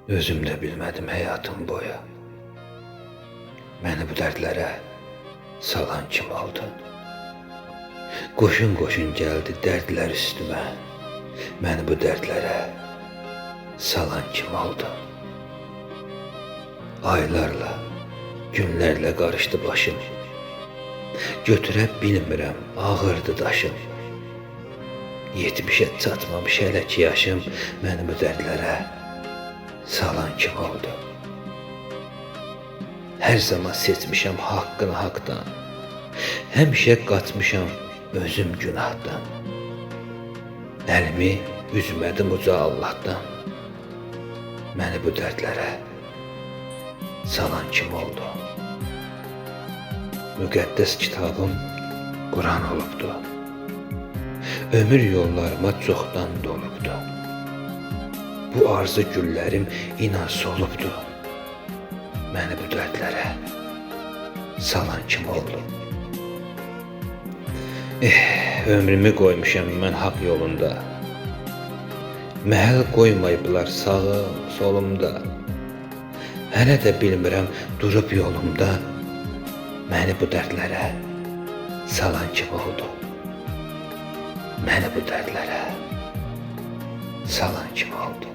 Özüm də bilmədim həyatım boyu. Məni bu dərdlərə salan kim oldu? Qoşun gəldi dərdlər üstümə. Məni bu dərdlərə salan kim oldu? Aylarla, günlərlə qarışdı başım. Götürə bilmirəm, ağırdı daşım. Yetmişə çatmamış hələ ki yaşım. Məni bu dərdlərə salan kim oldu? Hər zaman seçmişəm haqqını haqdan. Həmişə qaçmışam özüm günahdan. Əlimi üzmədim uca Allahdan. Məni bu dərdlərə salan kim oldu? Müqəddəs kitabım Quran olubdu. Ömür yollarıma çoxdan dolubdu. Bu arzu güllərim inan solubdu. Məni bu dərdlərə salan kim oldu? Ömrümü qoymuşam mən haqq yolunda. Məhəl qoymayıblar sağım, solumda. Hələ də bilmirəm durub yolumda. Məni bu dərdlərə salan kim oldu? Məni bu dərdlərə salan kim oldu?